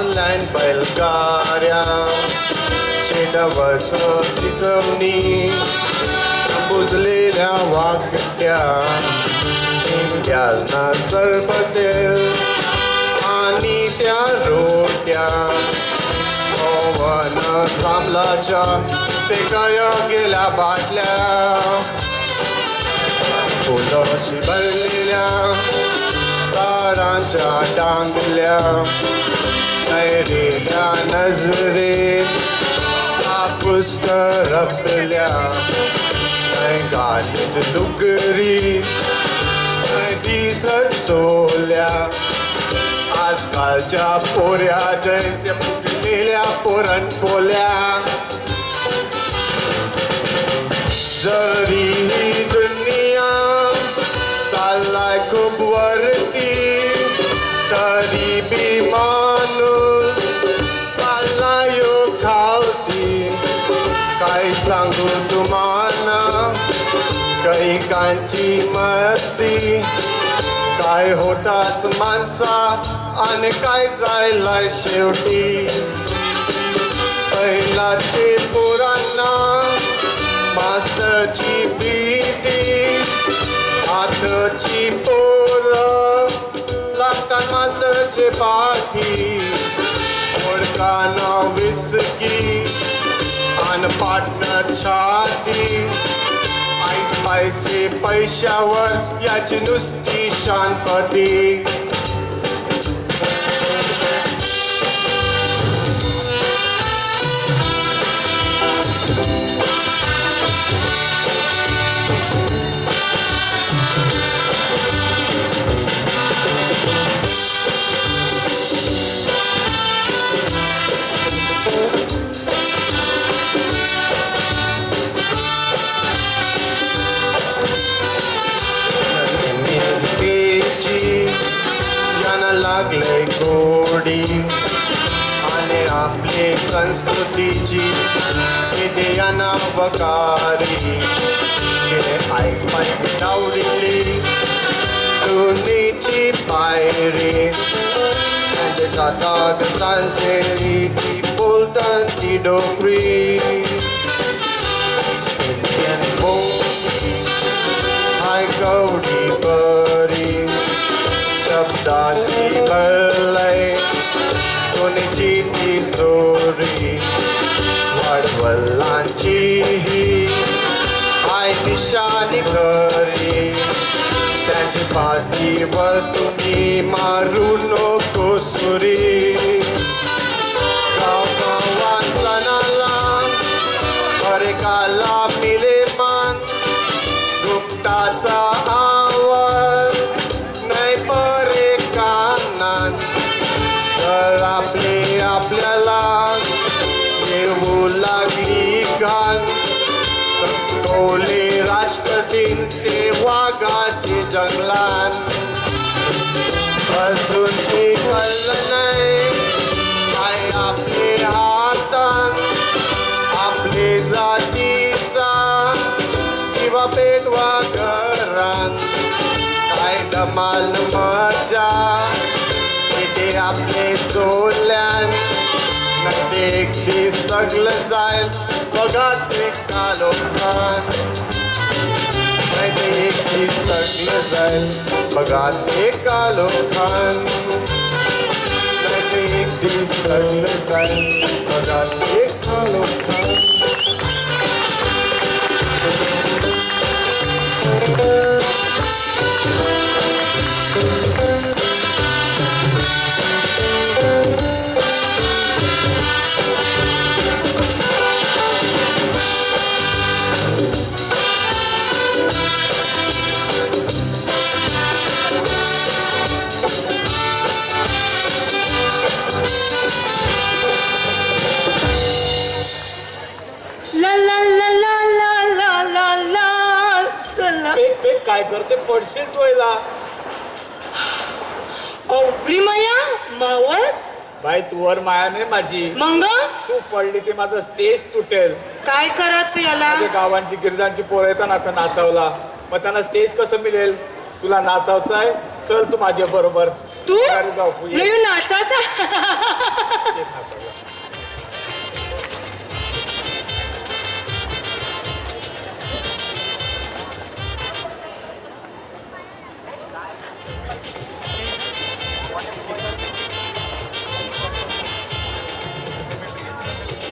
बसल्यान बैलगाड्या शेतावरचं चिचवणी बुजलेल्या वाकट्या इंग्याना सरबतेल आणि त्या रोट्या पवन जांभळाच्या पेकाया गेल्या बाटल्या फुलंशी भरलेल्या झाडांच्या डांगल्या नैरेल्या नजरेत सापुस्त रपल्या नै गालीत लुगरी नै दिसत चोल्या आजकालच्या पोऱ्या जैसे फुटलेल्या पुरणपोळ्या जरी ही दुनिया चाललाय खूप वरती तरी बी माणूस चाललाय खावती काय सांगू तुम्हाला कैकांची मस्ती काय होतास माणसा आणि काय जायलाय शेवटी पहिलाचे पोरांना मास्तरची भीती आताची पोरं लागतात मास्तरचे पाठी ओळखाना विसकी आणि पाटणं छाती आईस पायसचे पैशावर याची नुसती शांतपती लागले गोडी आणि आपले संस्कृतीची विद्याना वकारी जिने आईस पायस लावलेली दोन्हीची पायरी त्यांचे सातात त्यांचे रीती बोलतात ती डोकरी हाय गौडी बरी शब्दाशी भरलय सोनेची तिजोरी वाडवल्लांची ही आय निशाणी घरी त्याची पाठीवर तुम्ही मारू नको सुरी गावान सणाला हरेकाला मिले मान गुप्ताचा आवाज नाही परे कानात तर आपले आपल्याला येऊ लागली घाण टोले राष्ट्रपतीन ते वाघाचे जंगलात अजून ते कळलं नाही काय आपले हातात आपले जातीचा किंवा पेटवा घरात काय धमाल मजा इथे आपले सोल्यान नंतर एक दिस सगळं जाईल बघा ते कालोखान नाही एक दिस सगळं जाईल बघा ते कालोखान नाही एक दिस सगळं जाईल बघा ते कालोखान काय करते पडशील तोयला माया मावळ बाई तुवर मायाने माझी मंग तू पडली ते माझं स्टेज तुटेल. काय करायचं याला? माझ्या गावांची गिरजांची पोरं येतात आता नाचवला मग त्यांना स्टेज कसं मिळेल? तुला नाचावचं आहे चल तू माझ्या बरोबर तू घरी जाऊ ये. लय नाचाचा ये ना.